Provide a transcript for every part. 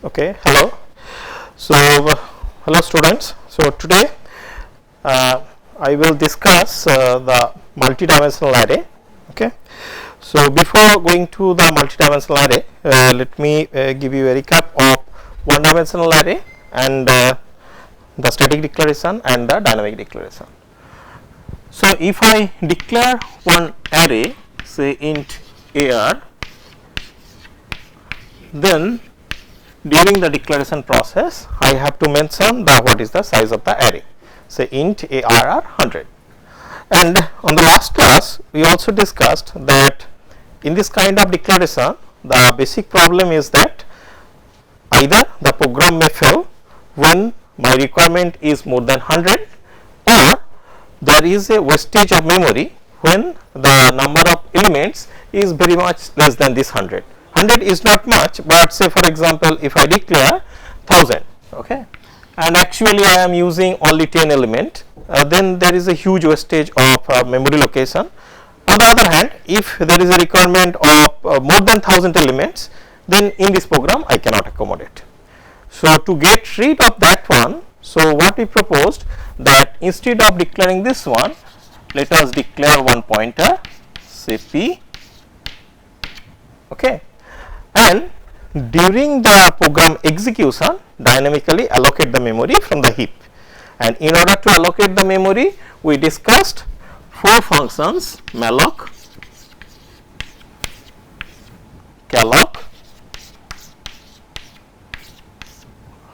Okay, hello. So, hello students. So, today I will discuss the multidimensional array. Okay. So, before going to the multidimensional array, let me give you a recap of one dimensional array and the static declaration and the dynamic declaration. So, if I declare one array, say int AR, then during the declaration process I have to mention the what is the size of the array, say int AR 100. And on the last class we also discussed that in this kind of declaration the basic problem is that either the program may fail when my requirement is more than 100, or there is a wastage of memory when the number of elements is very much less than this 100. 100 is not much, but say for example if I declare 1000, okay, and actually I am using only 10 element, then there is a huge wastage of memory location. On the other hand, if there is a requirement of more than 1000 elements, then in this program I cannot accommodate. So, to get rid of that one, so what we proposed that instead of declaring this one, let us declare one pointer, say p, okay, and during the program execution dynamically allocate the memory from the heap. And in order to allocate the memory, we discussed four functions: malloc, calloc,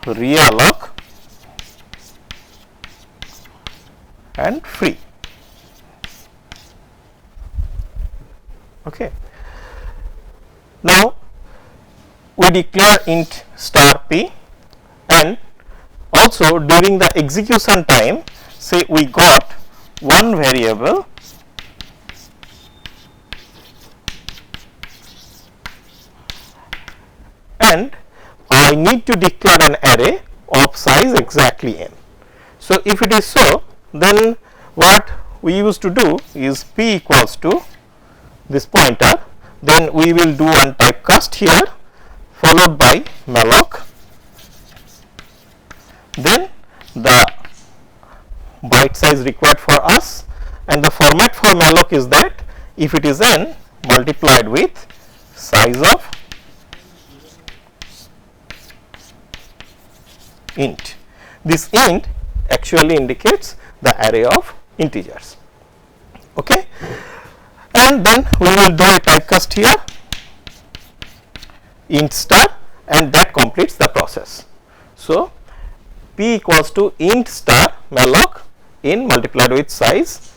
realloc and free. Okay. Now, we declare int star p, and also during the execution time, say we got one variable and I need to declare an array of size exactly n. So, if it is so, then what we used to do is p equals to this pointer, then we will do one typecast here followed by malloc, then the byte size required for us, and the format for malloc is that if it is n multiplied with size of int. This int actually indicates the array of integers, okay, and then we will do a typecast here int star, and that completes the process. So, p equals to int star malloc in multiplied with size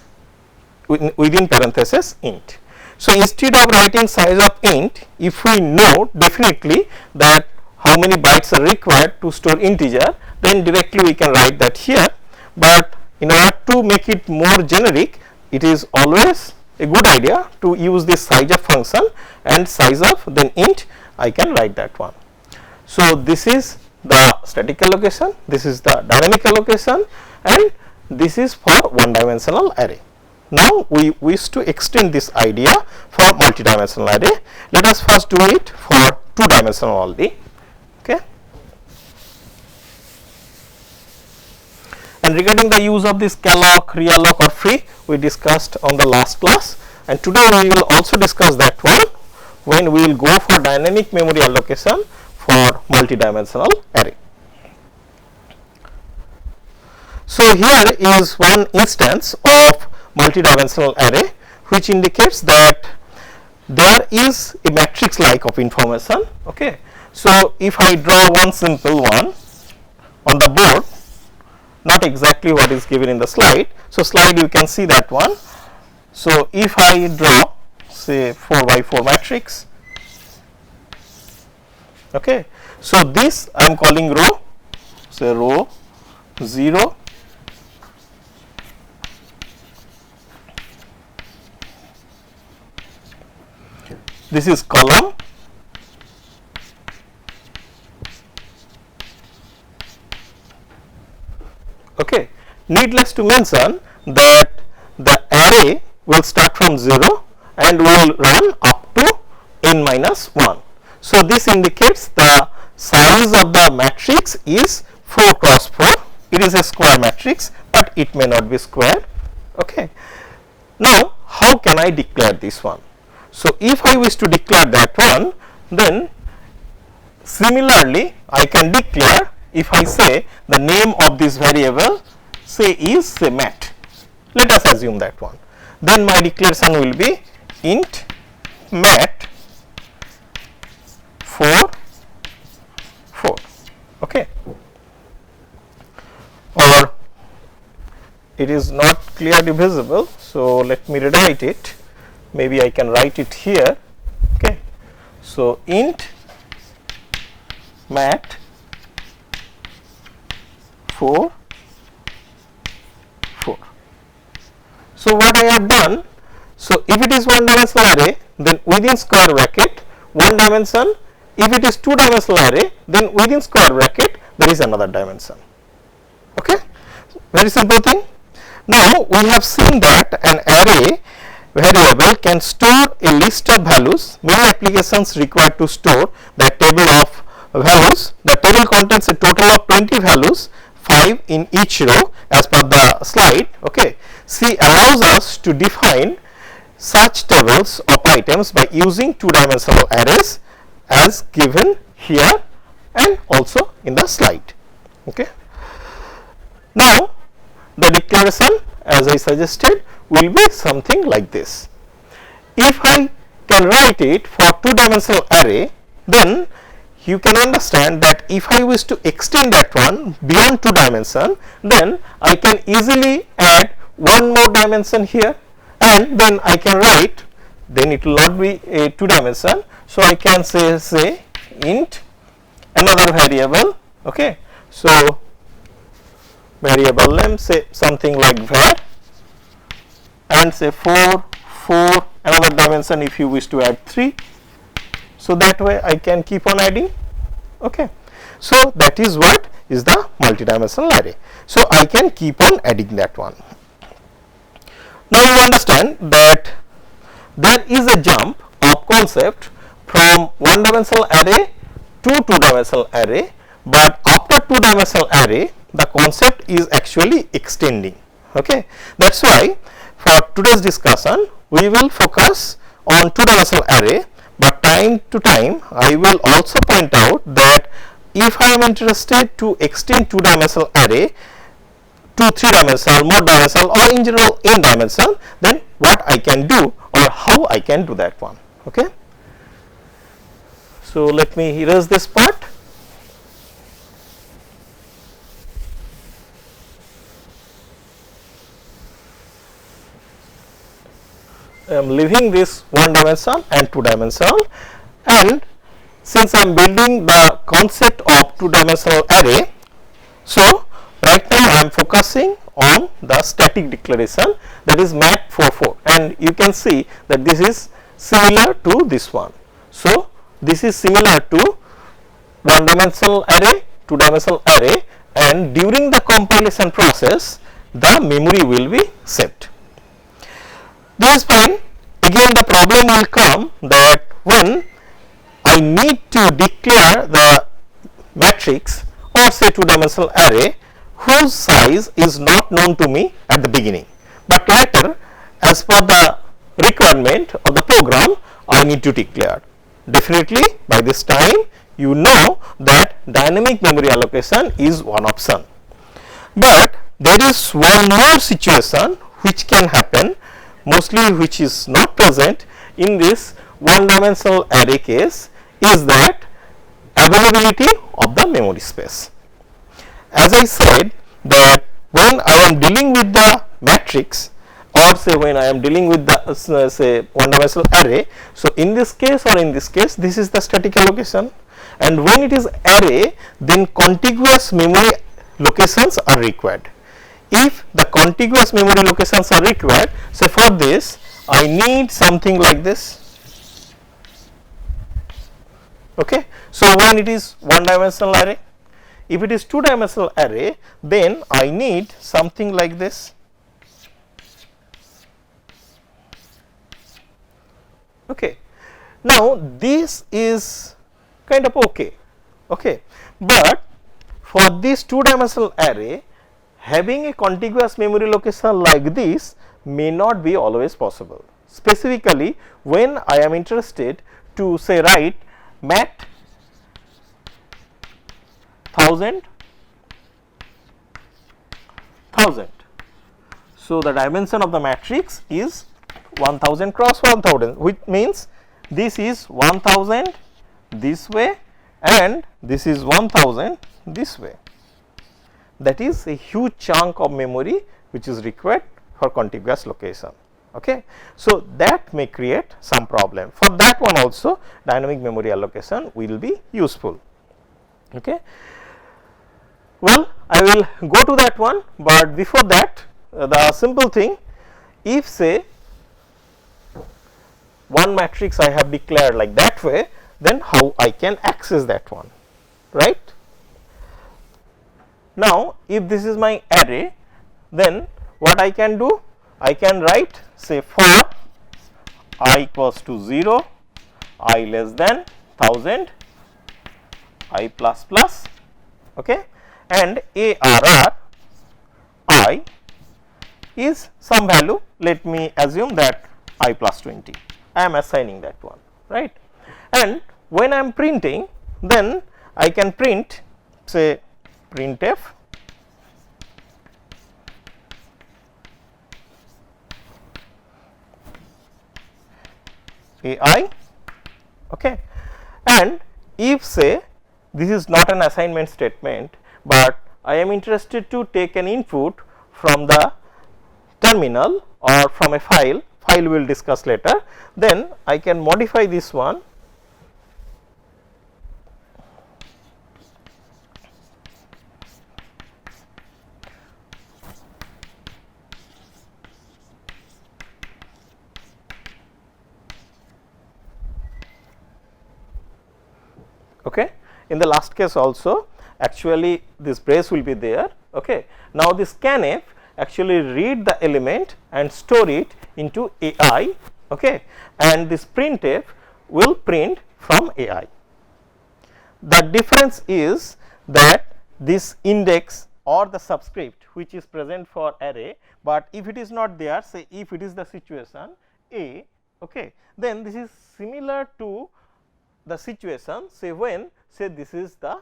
within parenthesis int. So, instead of writing size of int, if we know definitely that how many bytes are required to store integer, then directly we can write that here, but in order to make it more generic, it is always a good idea to use this size of function and size of then int, I can write that one. So, this is the static allocation, this is the dynamic allocation, and this is for one dimensional array. Now, we wish to extend this idea for multidimensional array. Let us first do it for two dimensional only. Okay. And regarding the use of this calloc, realloc or free, we discussed on the last class, and today we will also discuss that one when we will go for dynamic memory allocation for multidimensional array. So, here is one instance of multidimensional array which indicates that there is a matrix like of information. Okay. So, if I draw one simple one on the board, not exactly what is given in the slide. So, slide you can see that one. So, if I draw say 4 by 4 matrix, okay. So, this I am calling row, say row 0, this is column, okay. Needless to mention that the array will start from 0 and will run up to n minus 1. So, this indicates the size of the matrix is 4 cross 4. It is a square matrix, but it may not be square. Okay. Now, how can I declare this one? So, if I wish to declare that one, then similarly I can declare, if I say the name of this variable say is say mat, let us assume that one, then my declaration will be int mat 4 4. Okay. Or it is not clearly visible, so let me rewrite it. Maybe I can write it here. Okay. So, int mat 4 4. So, what I have done, so if it is one dimensional array, then within square bracket one dimension, if it is two dimensional array, then within square bracket there is another dimension. Okay, very simple thing. Now, we have seen that an array variable can store a list of values. Many applications require to store the table of values. The table contains a total of 20 values, 5 in each row as per the slide. Okay. C allows us to define such tables of items by using two-dimensional arrays as given here and also in the slide. Okay. Now, the declaration, as I suggested, will be something like this. If I can write it for two-dimensional array, then you can understand that if I wish to extend that one beyond 2 dimension, then I can easily add one more dimension here, and then I can write, then it will not be a 2 dimension. So, I can say int another variable. Okay. So, variable name say something like var, and say 4 4 another dimension if you wish to add 3. So, that way I can keep on adding. Okay. So, that is what is the multidimensional array. So, I can keep on adding that one. Now, you understand that there is a jump of concept from one dimensional array to two dimensional array, but after two dimensional array the concept is actually extending. Okay. That is why for today's discussion we will focus on two dimensional array, but time to time I will also point out that if I am interested to extend two dimensional array to 3 dimensional, more dimensional, or in general n dimension, then what I can do or how I can do that one. Okay. So, let me erase this part. I am leaving this one dimension and two dimensional, and since I am building the concept of two dimensional array, so right now I am focusing on the static declaration, that is mat 4 4, and you can see that this is similar to this one. So, this is similar to one dimensional array, two dimensional array, and during the compilation process the memory will be saved. This is fine. Again the problem will come that when I need to declare the matrix or say two dimensional array whose size is not known to me at the beginning, but later as per the requirement of the program I need to declare. Definitely by this time you know that dynamic memory allocation is one option, but there is one more situation which can happen, mostly which is not present in this one dimensional array case, is that availability of the memory space. As I said that when I am dealing with the matrix, or say when I am dealing with the say one dimensional array, so in this case or in this case this is the static allocation, and when it is array then contiguous memory locations are required. If the contiguous memory locations are required, say for this I need something like this. Okay. So, when it is one dimensional array, if it is two dimensional array, then I need something like this. Okay. Now, this is kind of okay. Okay. But for this 2-dimensional array, having a contiguous memory location like this may not be always possible. Specifically, when I am interested to say write mat 1000. So, the dimension of the matrix is 1000 cross 1000, which means this is 1000 this way and this is 1000 this way. That is a huge chunk of memory which is required for contiguous location. Okay. So, that may create some problem. For that one also dynamic memory allocation will be useful. Okay. Well, I will go to that one, but before that the simple thing, if say one matrix I have declared like that way, then how I can access that one, right. Now, if this is my array, then what I can do? I can write say for I equals to 0, I less than 1000, I plus plus, okay, and ARR I is some value. Let me assume that I plus 20. I am assigning that one, right. And when I am printing, then I can print say printf AI, okay. And if say this is not an assignment statement, but I am interested to take an input from the terminal or from a file we will discuss later, then I can modify this one okay. In the last case also actually this brace will be there, okay. Now, this scanf actually read the element and store it into AI, okay, and this printf will print from AI. The difference is that this index or the subscript which is present for array, but if it is not there, say if it is the situation A, okay, then this is similar to the situation say when say this is the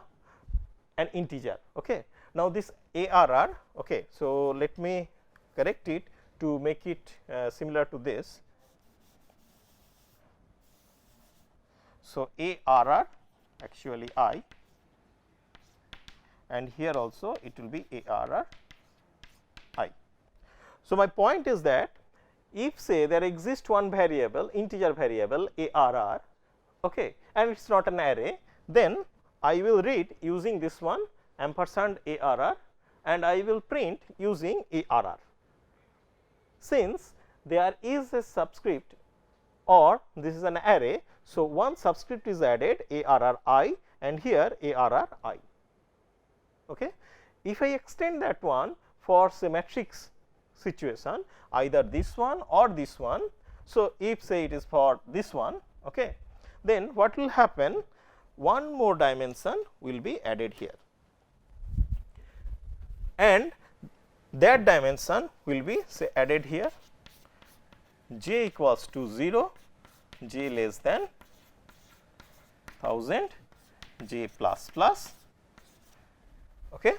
an integer, okay. Now, this ARR, okay, so let me correct it to make it similar to this. So, ARR actually I, and here also it will be ARR I. So, my point is that if say there exists one variable integer variable ARR, okay, and it is not an array, then I will read using this one ampersand ARR and I will print using ARR. Since there is a subscript or this is an array, so one subscript is added ARR I and here ARR I. Okay. If I extend that one for say matrix situation, either this one or this one. So, if say it is for this one, okay, then what will happen? One more dimension will be added here, and that dimension will be say added here j equals to 0, j less than 1000, j plus plus, okay,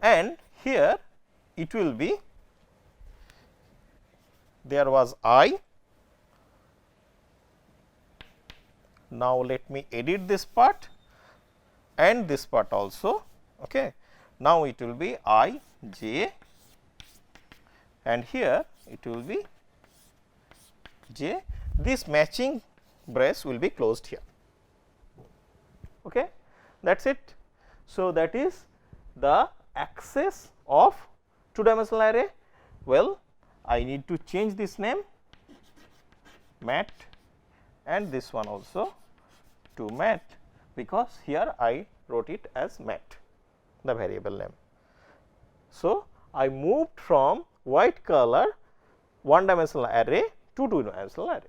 and here it will be there was I. Now, let me edit this part and this part also, okay. Now, it will be I j and here it will be j, this matching brace will be closed here, okay. That is it. So, that is the access of 2-dimensional array. Well, I need to change this name mat and this one also to mat, because here I wrote it as mat, the variable name. So, I moved from white color 1-dimensional array to 2-dimensional array.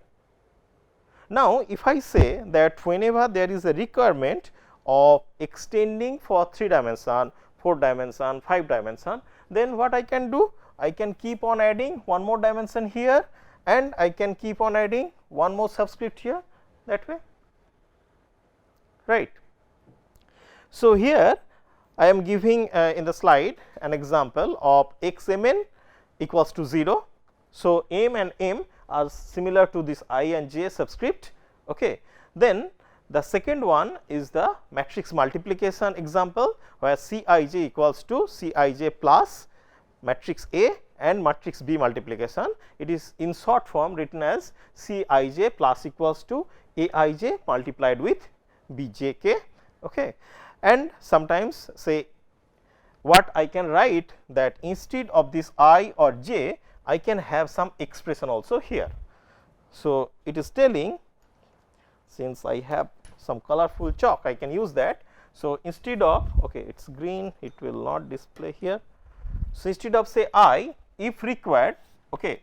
Now, if I say that whenever there is a requirement of extending for 3 dimension, 4 dimension, 5 dimension, then what I can do? I can keep on adding one more dimension here and I can keep on adding one more subscript here, that way, right. So, here I am giving in the slide an example of x m n equals to 0. So, m and m are similar to this I and j subscript. Okay. Then the second one is the matrix multiplication example, where C I j equals to C I j plus matrix A and matrix B multiplication. It is in short form written as C I j plus equals to A I j multiplied with B j k. Okay. And sometimes say what I can write, that instead of this I or j, I can have some expression also here. So, it is telling, since I have some colorful chalk, I can use that. So, instead of, okay, it is green, it will not display here. So, instead of say I, if required, okay,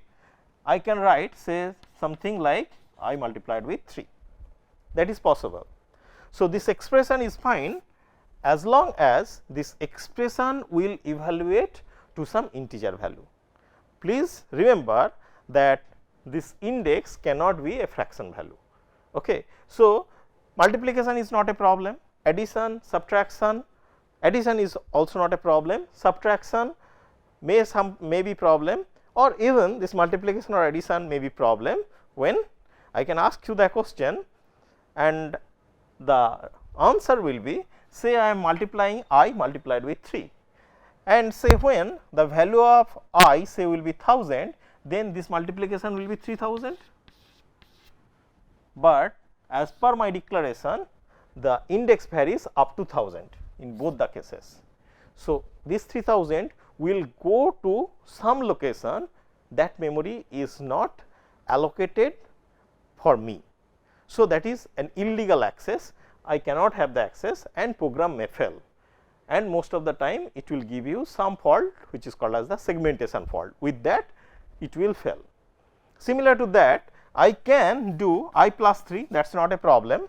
I can write say something like I multiplied with 3, that is possible. So, this expression is fine as long as this expression will evaluate to some integer value. Please remember that this index cannot be a fraction value. Okay. So, multiplication is not a problem, addition, subtraction, addition is also not a problem, subtraction may be problem, or even this multiplication or addition may be problem when I can ask you the question and the answer will be, say I am multiplying I multiplied with 3 and say when the value of I say will be 1000, then this multiplication will be 3000, but as per my declaration the index varies up to 1000 in both the cases. So, this 3000 will go to some location that memory is not allocated for me. So, that is an illegal access, I cannot have the access and program may fail, and most of the time it will give you some fault which is called as the segmentation fault, with that it will fail. Similar to that, I can do I plus 3, that is not a problem,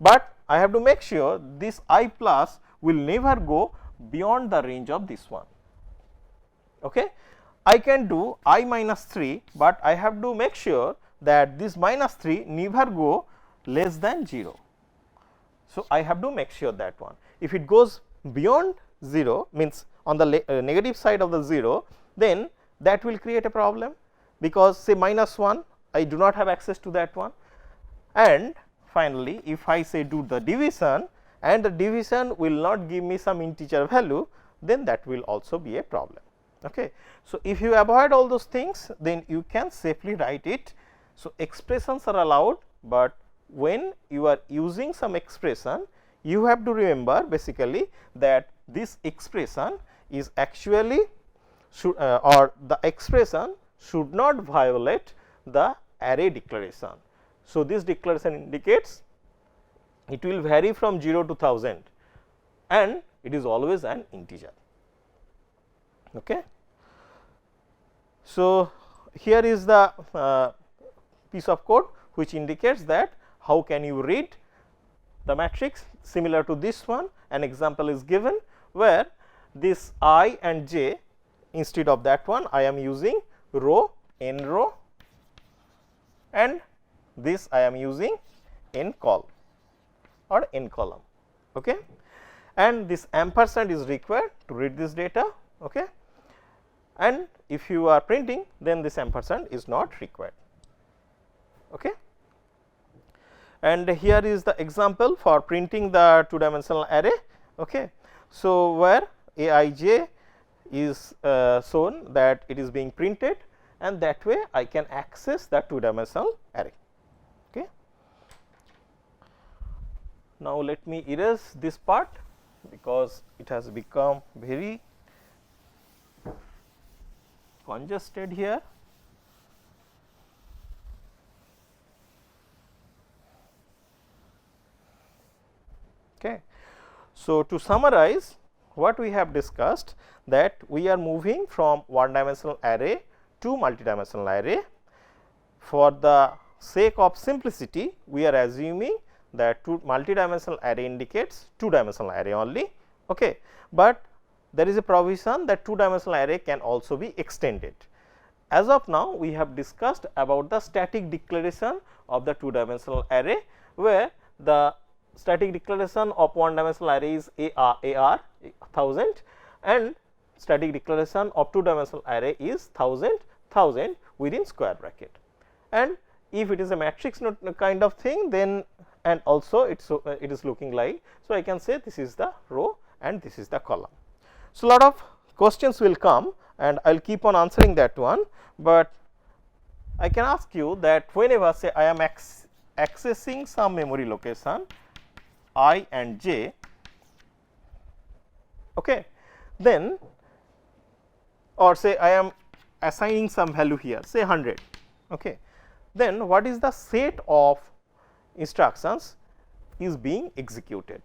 but I have to make sure this I plus will never go beyond the range of this one. Okay. I can do I minus 3, but I have to make sure that this minus 3 never go less than 0. So, I have to make sure that one. If it goes beyond 0, means on the negative side of the 0, then that will create a problem, because say minus 1 I do not have access to that one. And finally, if I say do the division and the division will not give me some integer value, then that will also be a problem. Okay. So, if you avoid all those things, then you can safely write it. So, expressions are allowed, but when you are using some expression, you have to remember basically that this expression is actually or the expression should not violate the array declaration. So, this declaration indicates it will vary from 0 to 1000 and it is always an integer. Okay. So, here is the piece of code which indicates that how can you read the matrix. Similar to this one, an example is given where this I and j, instead of that one I am using row, n row, and this I am using n col or n column. Okay. And this ampersand is required to read this data. Okay. And if you are printing, then this ampersand is not required. Okay. And here is the example for printing the 2-dimensional array. Okay. So, where Aij is shown that it is being printed, and that way I can access the 2-dimensional array. Okay. Now, let me erase this part because it has become very congested here. Okay. So, to summarize what we have discussed, that we are moving from 1-dimensional array to multidimensional array. For the sake of simplicity, we are assuming that multidimensional array indicates 2-dimensional array only, okay. But there is a provision that 2-dimensional array can also be extended. As of now, we have discussed about the static declaration of the 2-dimensional array, where the static declaration of 1-dimensional array is AR 1000 and static declaration of 2-dimensional array is 1000 within square bracket. And if it is a matrix kind of thing, then and also it is looking like, so I can say this is the row and this is the column. So, lot of questions will come and I will keep on answering that one, but I can ask you that whenever say I am accessing some memory location I and j, okay, then or say I am assigning some value here, say 100, okay, then what is the set of instructions is being executed.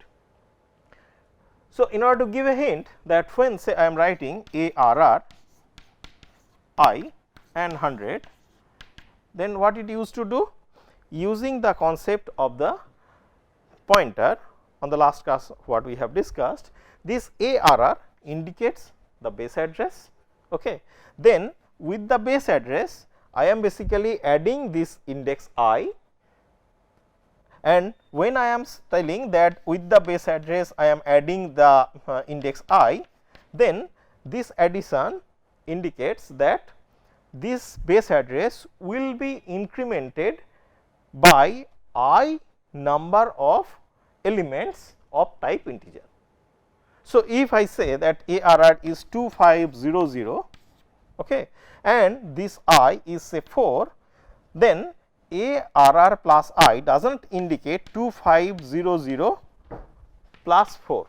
So, in order to give a hint that when say I am writing ARR I and 100, then what it used to do, using the concept of the pointer on the last class what we have discussed, this ARR indicates the base address, okay. Then with the base address I am basically adding this index I, and when I am telling that with the base address I am adding the index I, then this addition indicates that this base address will be incremented by I number of elements of type integer. So, if I say that ARR is 2500, okay, and this I is say 4, then ARR plus I does not indicate 2500 plus 4,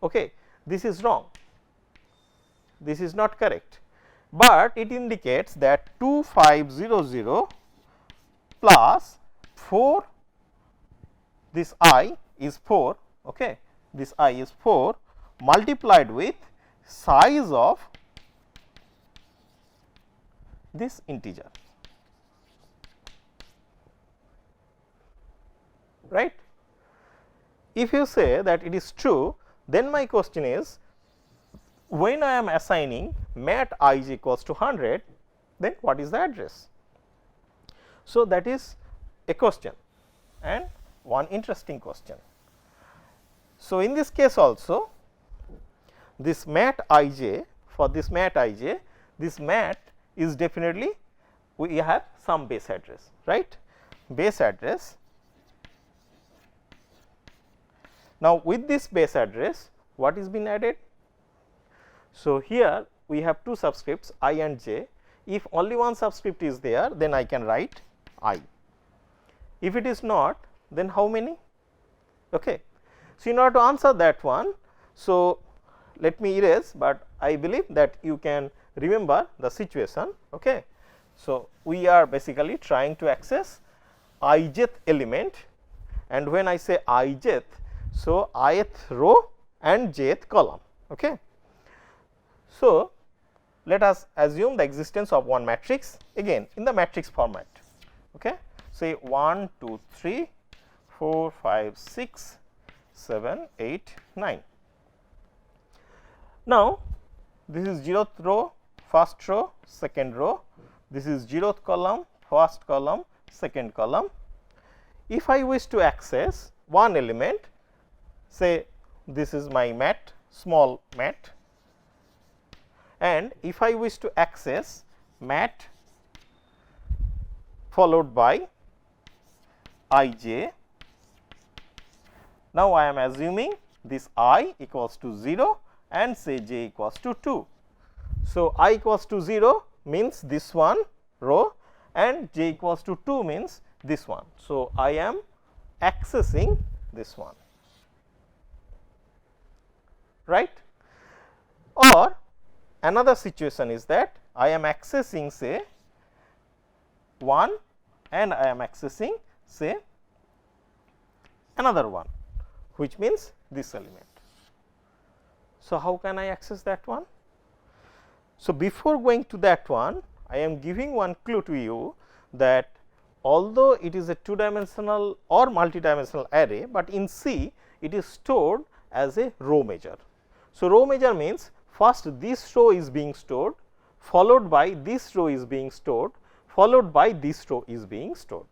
okay. This is wrong, this is not correct, but it indicates that 2500 plus 4, this I is 4, okay, this I is 4 multiplied with size of this integer, right. If you say that it is true, then my question is, when I am assigning mat I is equals to 100, then what is the address? So, that is a question and one interesting question. So, in this case also, this mat ij, for this mat ij, this mat is definitely we have some base address, right, base address. Now, with this base address what is been added? So, here we have two subscripts I and j. If only one subscript is there, then I can write I. If it is not, then how many? Okay. So, in order to answer that one, so let me erase, but I believe that you can remember the situation. Okay. So, we are basically trying to access ijth element, and when I say ijth, so ith row and jth column. Okay. So, let us assume the existence of one matrix again in the matrix format. Okay. Say 1, 2, 3, 4, 5, 6, 7, 8, 9. Now, this is 0th row, first row, second row, this is 0th column, first column, second column. If I wish to access one element, say this is my mat, small mat, and if I wish to access mat followed by ij, now I am assuming this I equals to 0 and say j equals to 2. So, I equals to 0 means this one row and j equals to 2 means this one. So, I am accessing this one, right. Or another situation is that I am accessing say 1 and I am accessing say another one, which means this element. So, how can I access that one? So, before going to that one, I am giving one clue to you that although it is a 2-dimensional or multidimensional array, but in C it is stored as a row measure. So, row measure means first this row is being stored, followed by this row is being stored, followed by this row is being stored.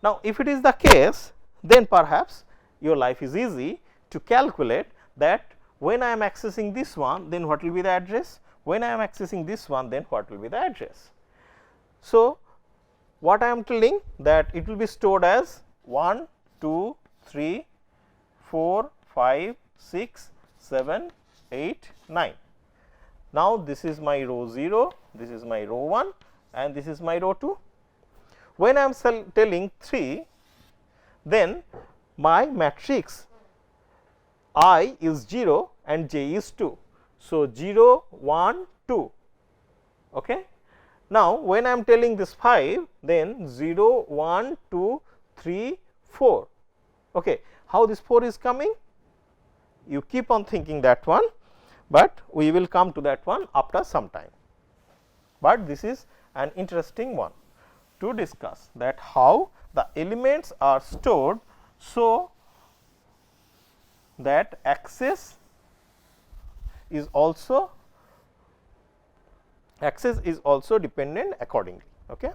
Now, if it is the case, then perhaps your life is easy to calculate that when I am accessing this one, then what will be the address, when I am accessing this one, then what will be the address. So, what I am telling that it will be stored as 1, 2, 3, 4, 5, 6, 7, 8, 9. Now, this is my row 0, this is my row 1 and this is my row 2. When I am telling 3, then my matrix I is 0 and j is 2. So, 0, 1, 2. Okay. Now, when I am telling this 5, then 0, 1, 2, 3, 4. Okay. How this 4 is coming? You keep on thinking that one, but we will come to that one after some time. But this is an interesting one to discuss, that how the elements are stored so that access is also dependent accordingly. Okay.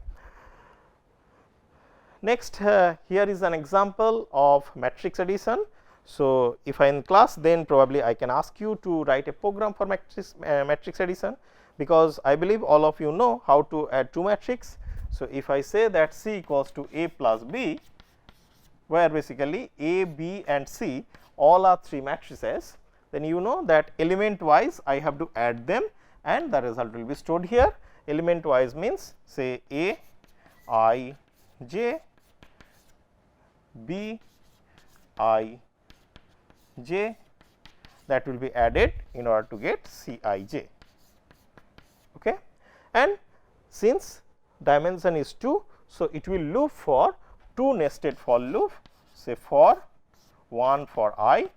Next, here is an example of matrix addition. So, if I in class, then probably I can ask you to write a program for matrix addition, because I believe all of you know how to add two matrices. So, if I say that C equals to A plus B, where basically A, B and C all are 3 matrices, then you know that element wise I have to add them and the result will be stored here. Element wise means say A I j, B I j, that will be added in order to get C I j. Okay. And since dimension is 2, so it will loop for 2 nested for loop, say for 1 for I,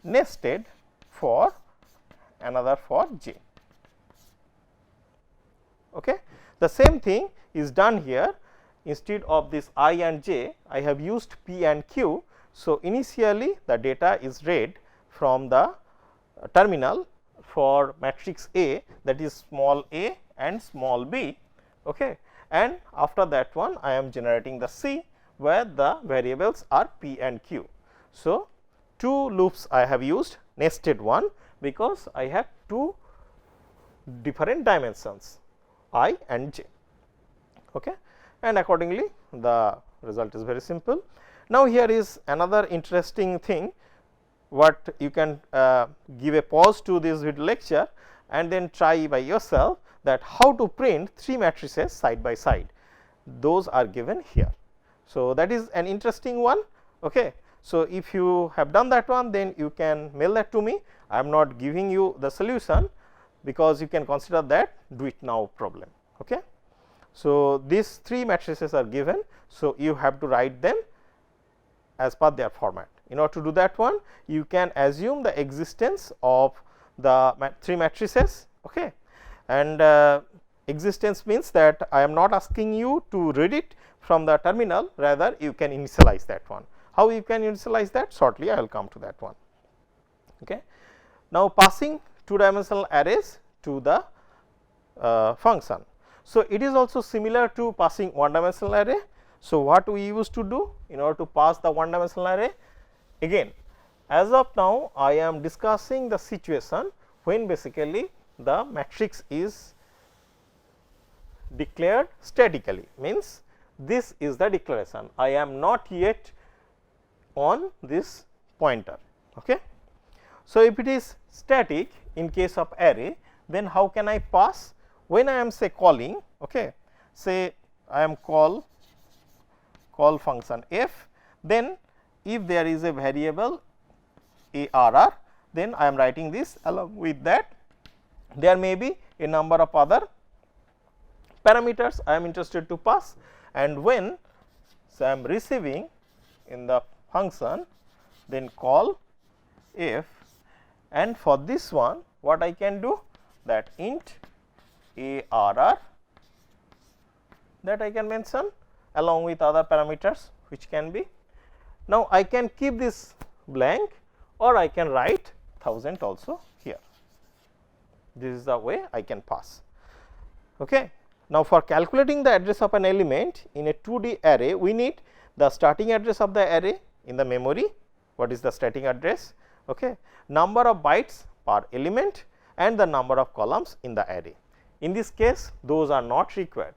nested for another for j. Okay. The same thing is done here. Instead of this I and j, I have used P and Q. So, initially the data is read from the terminal for matrix A, that is small a and small b. Okay. And after that one I am generating the C, where the variables are P and Q. So, 2 loops I have used, nested one, because I have 2 different dimensions I and j. Okay. And accordingly the result is very simple. Now, here is another interesting thing, what you can give a pause to this video lecture and then try by yourself, that how to print 3 matrices side by side. Those are given here. So, that is an interesting one. Okay. So, if you have done that one, then you can mail that to me. I am not giving you the solution, because you can consider that do it now problem. Okay. So, these 3 matrices are given. So, you have to write them as per their format. In order to do that one, you can assume the existence of the 3 matrices. Okay. And existence means that I am not asking you to read it from the terminal, rather you can initialize that one. How you can initialize that? Shortly I will come to that one. Okay. Now, passing 2-dimensional arrays to the function. So, it is also similar to passing 1-dimensional array. So, what we used to do in order to pass the 1-dimensional array? Again, as of now I am discussing the situation when basically the matrix is declared statically, means this is the declaration. I am not yet on this pointer. Okay. So, if it is static in case of array, then how can I pass? When I am say calling, okay, say I am call function f, then if there is a variable arr, then I am writing this. Along with that there may be a number of other parameters I am interested to pass, and when so I am receiving in the function, then call f, and for this one what I can do, that int arr, that I can mention, along with other parameters which can be. Now, I can keep this blank or I can write 1000 also here. This is the way I can pass. Okay. Now, for calculating the address of an element in a 2D array, we need the starting address of the array in the memory. What is the starting address? Okay. Number of bytes per element and the number of columns in the array. In this case, those are not required.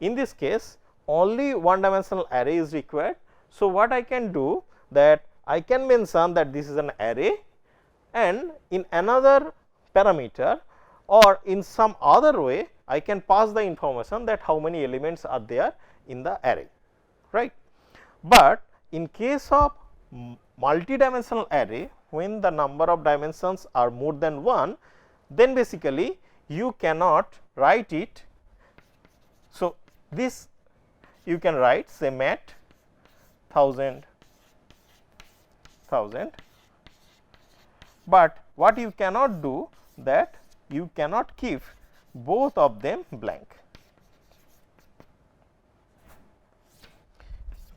In this case, only one dimensional array is required. So, what I can do that I can mention that this is an array, and in another parameter or in some other way I can pass the information that how many elements are there in the array, right. But in case of multidimensional array, when the number of dimensions are more than 1, then basically you cannot write it. So, this you can write say mat 1000, but what you cannot do that you cannot keep both of them blank.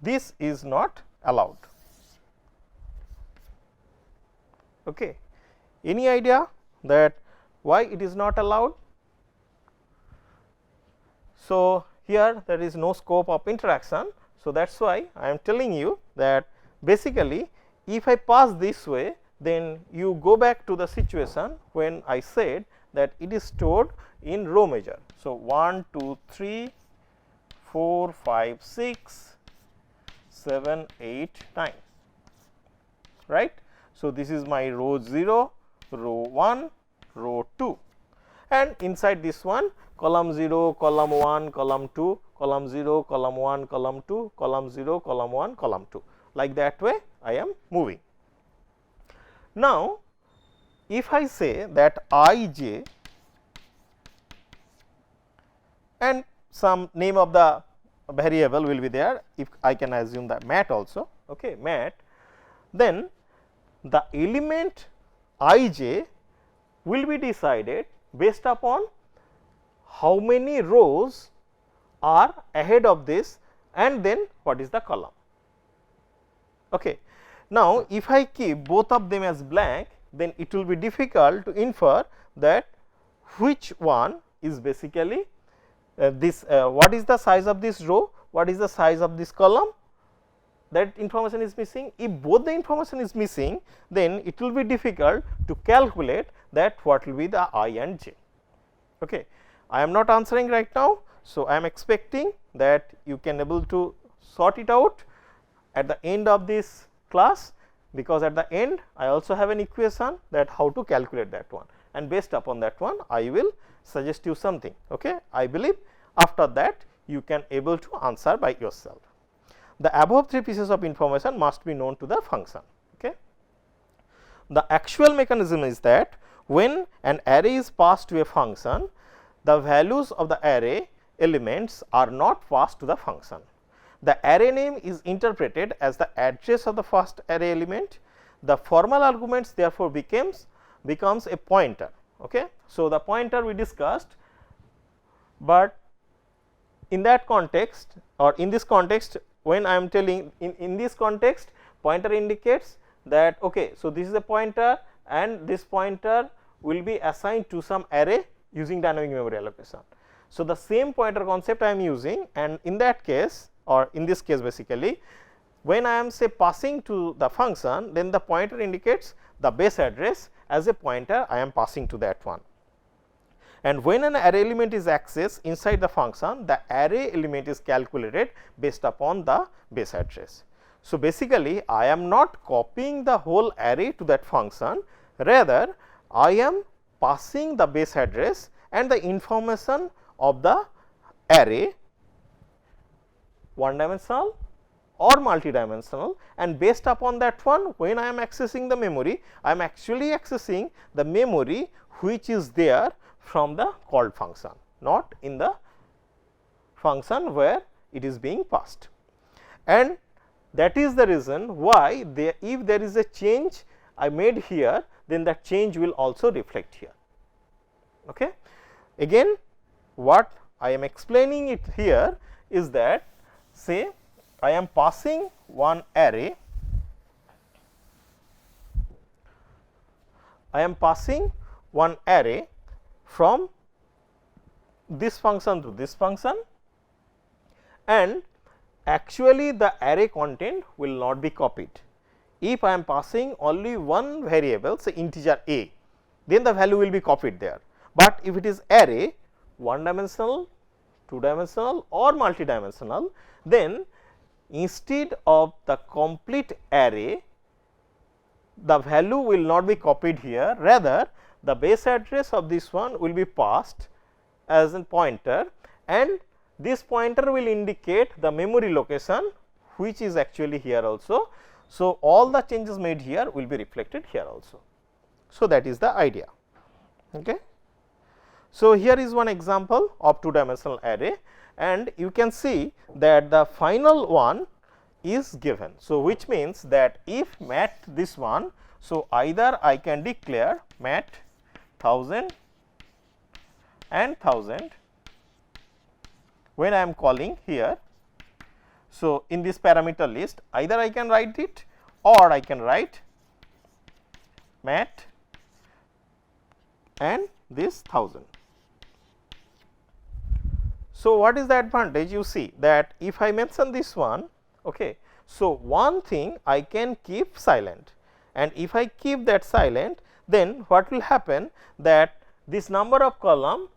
This is not allowed. Okay. Any idea that why it is not allowed? So, here there is no scope of interaction. So, that is why I am telling you that basically if I pass this way, then you go back to the situation when I said that it is stored in row measure. So, 1, 2, 3, 4, 5, 6, 7, 8, 9, right. So, this is my row 0, row 1, row 2, and inside this one column 0, column 1, column 2, column 0, column 1, column 2, column 0, column 1, column 2, like that way I am moving. Now, if I say that I j and some name of the variable will be there, if I can assume that mat also, okay, mat, then the element I j will be decided based upon how many rows are ahead of this and then what is the column. Okay. Now, if I keep both of them as blank, then it will be difficult to infer that which one is basically what is the size of this row, what is the size of this column, that information is missing. If both the information is missing, then it will be difficult to calculate that what will be the I and j. Okay. I am not answering right now. So, I am expecting that you can able to sort it out at the end of this class, because at the end I also have an equation that how to calculate that one, and based upon that one I will suggest you something. Okay. I believe after that you can able to answer by yourself. The above 3 pieces of information must be known to the function. Okay. The actual mechanism is that when an array is passed to a function, the values of the array elements are not passed to the function. The array name is interpreted as the address of the first array element. The formal arguments therefore becomes a pointer. Okay. So, the pointer we discussed, but in that context or in this context, when I am telling in this context, pointer indicates that okay, so this is a pointer and this pointer will be assigned to some array using dynamic memory allocation. So, the same pointer concept I am using, and in that case or in this case basically when I am say passing to the function, then the pointer indicates the base address as a pointer I am passing to that one. And when an array element is accessed inside the function, the array element is calculated based upon the base address. So, basically I am not copying the whole array to that function, rather I am passing the base address and the information of the array one dimensional or multidimensional, and based upon that one when I am accessing the memory, I am actually accessing the memory which is there from the called function, not in the function where it is being passed. And that is the reason why if there is a change I made here, then that change will also reflect here. Okay. Again, what I am explaining it here is that say I am passing one array, from this function to this function, and actually the array content will not be copied. If I am passing only one variable, say integer a, then the value will be copied there, but if it is array, one dimensional, two dimensional or multidimensional, then instead of the complete array, the value will not be copied here, rather the base address of this one will be passed as a pointer, and this pointer will indicate the memory location, which is actually here also. So, all the changes made here will be reflected here also. So, that is the idea. Okay. So, here is one example of two dimensional array, and you can see that the final one is given. So, which means that if mat this one, so either I can declare mat 1000 and 1000 when I am calling here. So, in this parameter list, either I can write it or I can write mat and this 1000. So, what is the advantage? You see that if I mention this one, okay, so one thing I can keep silent, and if I keep that silent, then what will happen, that this number of column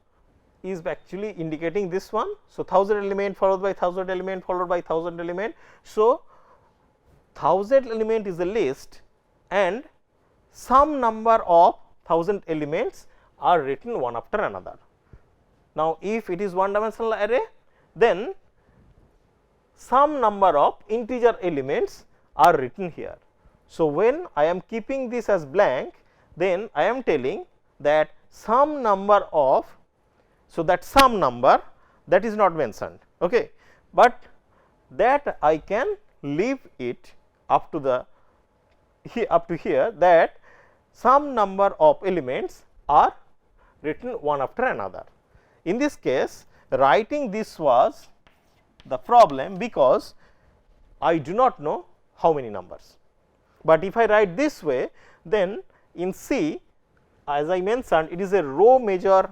is actually indicating this one. So, 1000 element followed by 1000 element followed by 1000 element. So, 1000 element is a list, and some number of 1000 elements are written one after another. Now, if it is one dimensional array, then some number of integer elements are written here. So, when I am keeping this as blank, then I am telling that some number of, so that some number that is not mentioned, okay, but that I can leave it up to the up to here, that some number of elements are written one after another. In this case, writing this was the problem, because I do not know how many numbers, but if I write this way, then in C, as I mentioned, it is a row measure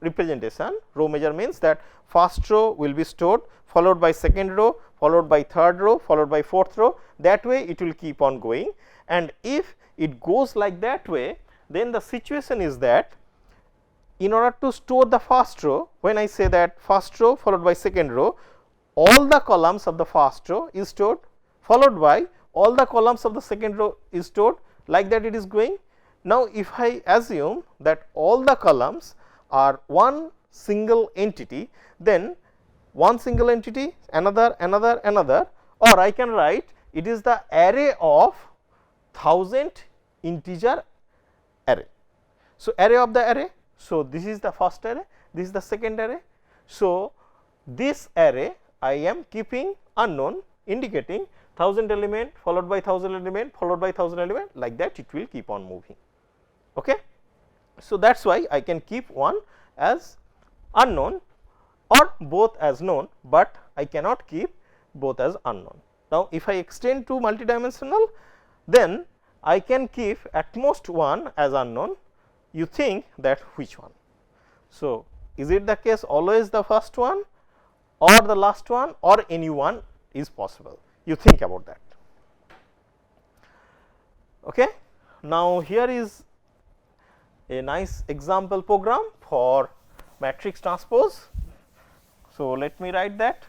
representation. Row measure means that first row will be stored, followed by second row, followed by third row, followed by fourth row, that way it will keep on going. And if it goes like that way, then the situation is that in order to store the first row, when I say that first row followed by second row, all the columns of the first row is stored, followed by all the columns of the second row is stored, like that it is going. Now, if I assume that all the columns are one single entity, then one single entity, another, another, another, or I can write it is the array of 1000 integer array. So, array of the array. So, this is the first array, this is the second array. So, this array I am keeping unknown, indicating 1000 element followed by 1000 element followed by 1000 element, like that it will keep on moving. Okay. So, that is why I can keep one as unknown or both as known, but I cannot keep both as unknown. Now, if I extend to multidimensional, then I can keep at most one as unknown. You think that which one? So, is it the case always the first one or the last one, or any one is possible? You think about that. Okay. Now, here is a nice example program for matrix transpose. So, let me write that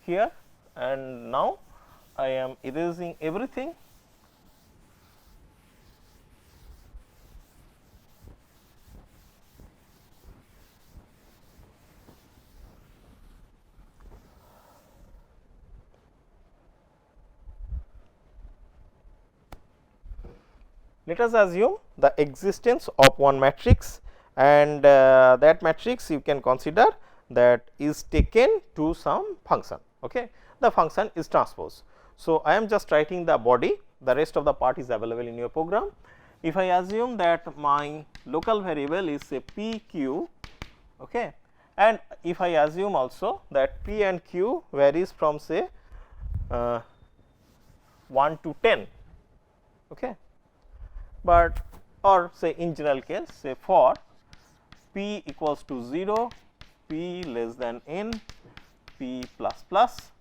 here, and now I am erasing everything. Let us assume the existence of one matrix, and that matrix you can consider that is taken to some function. Okay. The function is transpose. So, I am just writing the body, the rest of the part is available in your program. If I assume that my local variable is say p q, okay, and if I assume also that P and Q varies from say 1 to 10, okay. But or say in general case say for P equals to 0, P less than n, P plus plus.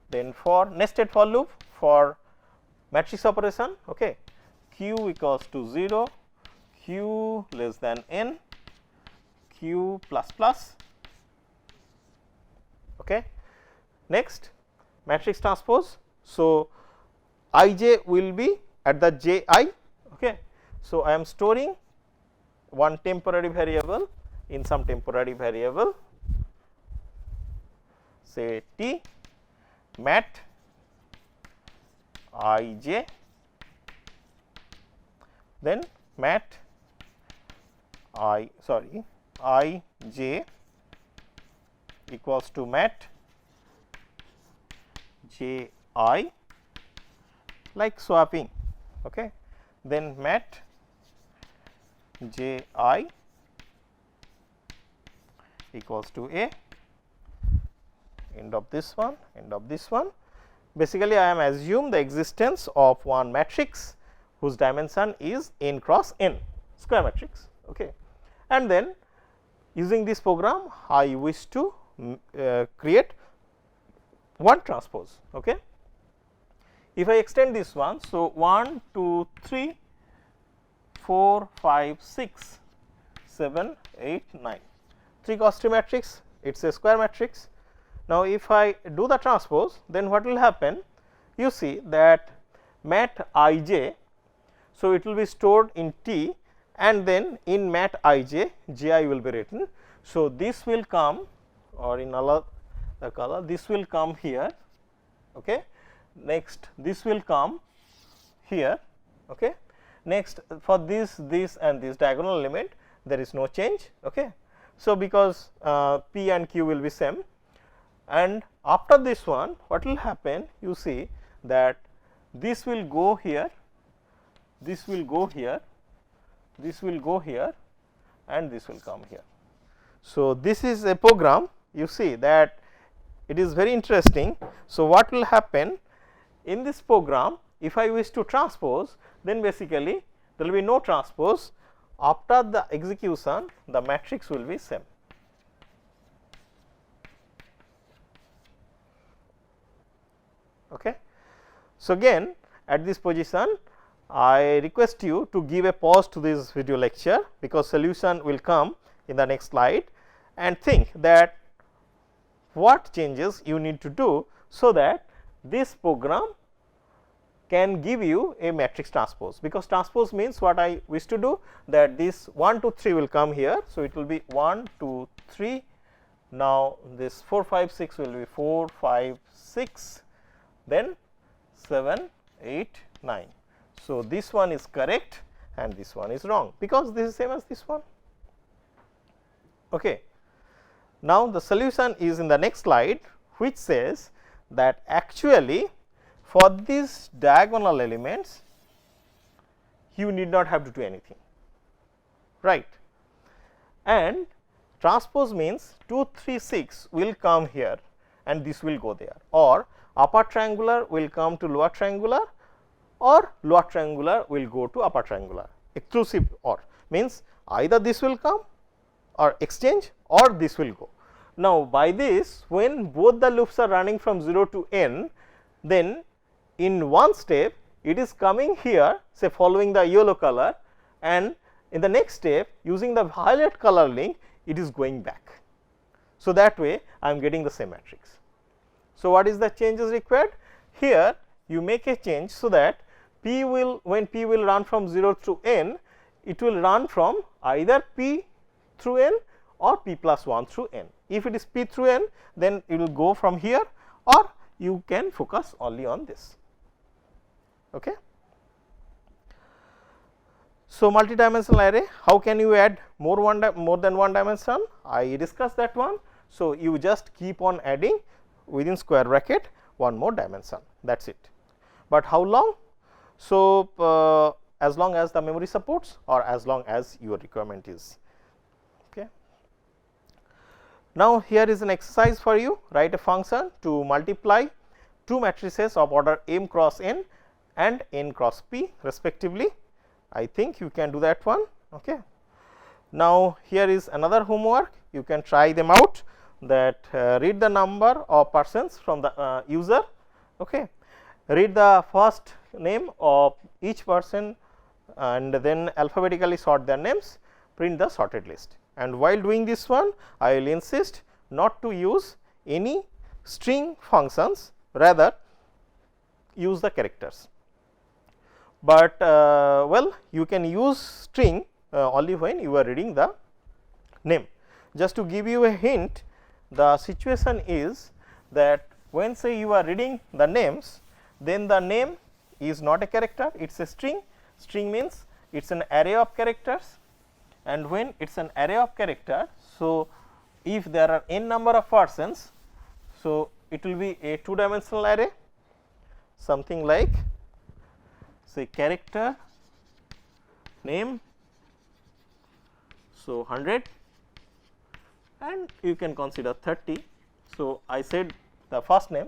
Then for nested for loop for matrix operation, okay, Q equals to 0, Q less than n, Q plus plus. Okay. Next, matrix transpose. So, I j will be at the j I. Okay. So, I am storing one temporary variable in some temporary variable, say t, mat I j, then mat I j equals to mat j I, like swapping, okay. Then mat j I equals to a, end of this one, end of this one. Basically, I am assume the existence of one matrix whose dimension is n cross n, square matrix, okay. And then using this program I wish to create one transpose, okay. If I extend this one, so 1, 2, 3, 4, 5, 6, 7, 8, 9, 3 cross 3 matrix, it is a square matrix. Now, if I do the transpose, then what will happen? You see that mat I j, so it will be stored in T, and then in mat I j, j I will be written. So, this will come, or in the color, this will come here, okay. Next, this will come here, okay. Next, for this and this diagonal element, there is no change, okay. So, because P and Q will be same, and after this one, what will happen? You see that this will go here, this will go here, this will go here, and this will come here. So, this is a program, you see that it is very interesting. So, what will happen in this program? If I wish to transpose, then basically there will be no transpose. After the execution, the matrix will be same. Okay. So, again at this position I request you to give a pause to this video lecture, because solution will come in the next slide, and think that what changes you need to do, so that this program can give you a matrix transpose, because transpose means what I wish to do, that this 1, 2, 3 will come here. So, it will be 1, 2, 3, now this 4, 5, 6 will be 4, 5, 6, then 7, 8, 9. So, this one is correct and this one is wrong, because this is same as this one. Okay. Now, the solution is in the next slide, which says that actually for these diagonal elements you need not have to do anything, right. And transpose means 2, 3, 6 will come here and this will go there, or upper triangular will come to lower triangular, or lower triangular will go to upper triangular. Exclusive or means either this will come or exchange, or this will go. Now, by this, when both the loops are running from 0 to n, then in one step it is coming here, say following the yellow color, and in the next step using the violet color link it is going back. So, that way I am getting the same matrix. So, what is the changes required? Here you make a change, so that P will, when P will run from 0 to n, it will run from either P through n or P plus 1 through n. If it is P through n, then it will go from here, or you can focus only on this. Okay. So, multidimensional array, how can you add more than one dimension? I discussed that one. So, you just keep on adding within square bracket one more dimension, that is it. But how long? So, as long as the memory supports, or as long as your requirement is. Okay. Now, here is an exercise for you, write a function to multiply two matrices of order m cross n and n cross p respectively. I think you can do that one. Okay. Now, here is another homework, you can try them out, that read the number of persons from the user. Okay. Read the first name of each person and then alphabetically sort their names, print the sorted list. And while doing this one, I will insist not to use any string functions, rather use the characters. But well, you can use string only when you are reading the name. Just to give you a hint, the situation is that when say you are reading the names, then the name is not a character, it is a string. String means it is an array of characters, and when it is an array of character, so if there are n number of persons, so it will be a two dimensional array, something like say character name, so 100, and you can consider 30. So, I said the first name.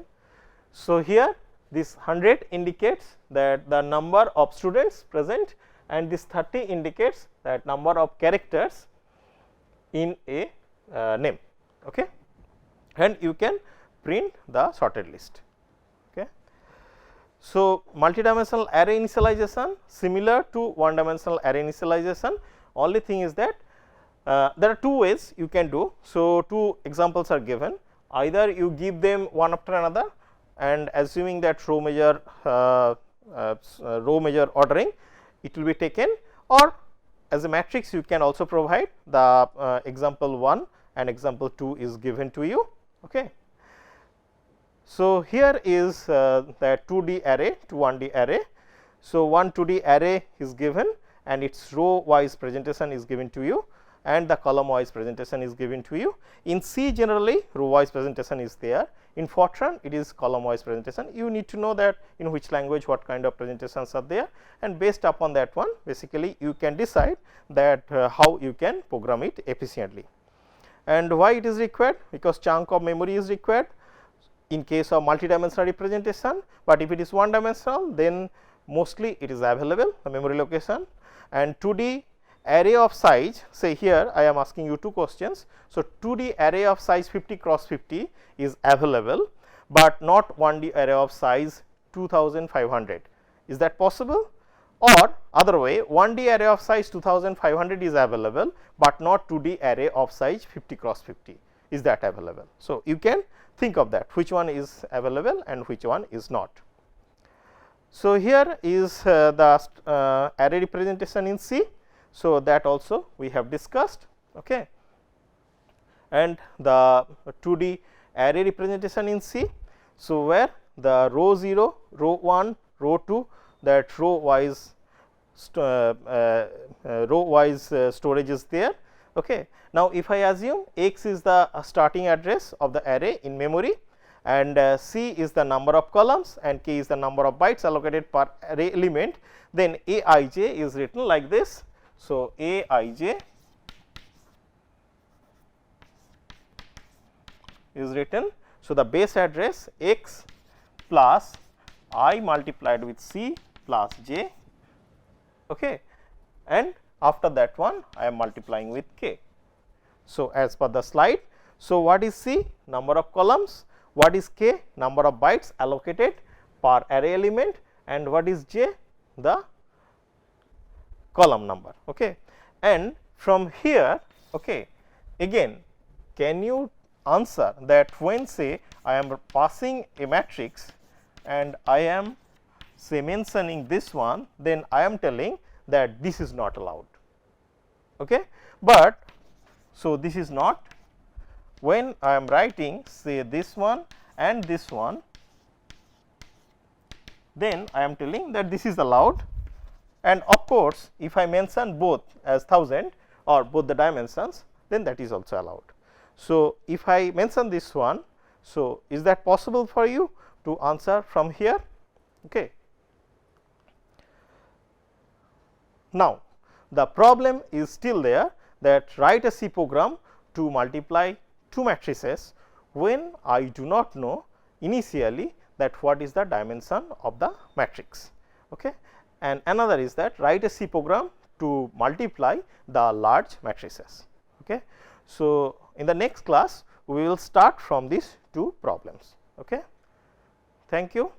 So, here this 100 indicates that the number of students present, and this 30 indicates that number of characters in a name. Okay. And you can print the sorted list. Okay. So, multidimensional array initialization similar to one dimensional array initialization, only thing is that there are two ways you can do. So, two examples are given, either you give them one after another and assuming that row measure ordering it will be taken, or as a matrix you can also provide the example 1 and example 2 is given to you. Okay. So, here is the 2D array to 1D array. So, one 2D array is given and its row wise presentation is given to you and the column wise presentation is given to you. In C generally row wise presentation is there, in Fortran it is column wise presentation. You need to know that in which language what kind of presentations are there, and based upon that one basically you can decide that how you can program it efficiently. And why it is required? Because chunk of memory is required in case of multidimensional representation, but if it is one dimensional then mostly it is available the memory location. And 2D array of size, say here I am asking you two questions. So, 2D array of size 50 cross 50 is available, but not 1D array of size 2500. Is that possible? Or other way, 1D array of size 2500 is available, but not 2D array of size 50 cross 50. Is that available? So, you can think of that, which one is available and which one is not. So, here is the array representation in C. So, that also we have discussed. Okay. And the 2D array representation in C. So, where the row 0, row 1, row 2, that row wise storage is there. Okay. Now, if I assume x is the starting address of the array in memory and C is the number of columns and k is the number of bytes allocated per array element, then Aij is written like this. So, Aij is written. So, the base address x plus I multiplied with C plus j, okay, and after that one I am multiplying with k. So, as per the slide. So, what is C? Number of columns. What is k? Number of bytes allocated per array element, and what is j? The column number. Okay. And from here, okay, again can you answer that when say I am passing a matrix and I am say mentioning this one, then I am telling that this is not allowed. Okay. But so, this is not, when I am writing say this one and this one, then I am telling that this is allowed. And of course, if I mention both as 1000 or both the dimensions, then that is also allowed. So, if I mention this one, so is that possible for you to answer from here? Okay. Now, the problem is still there, that write a C program to multiply two matrices when I do not know initially that what is the dimension of the matrix. Okay. And another is that write a C program to multiply the large matrices. Okay. So, in the next class we will start from these two problems. Okay. Thank you.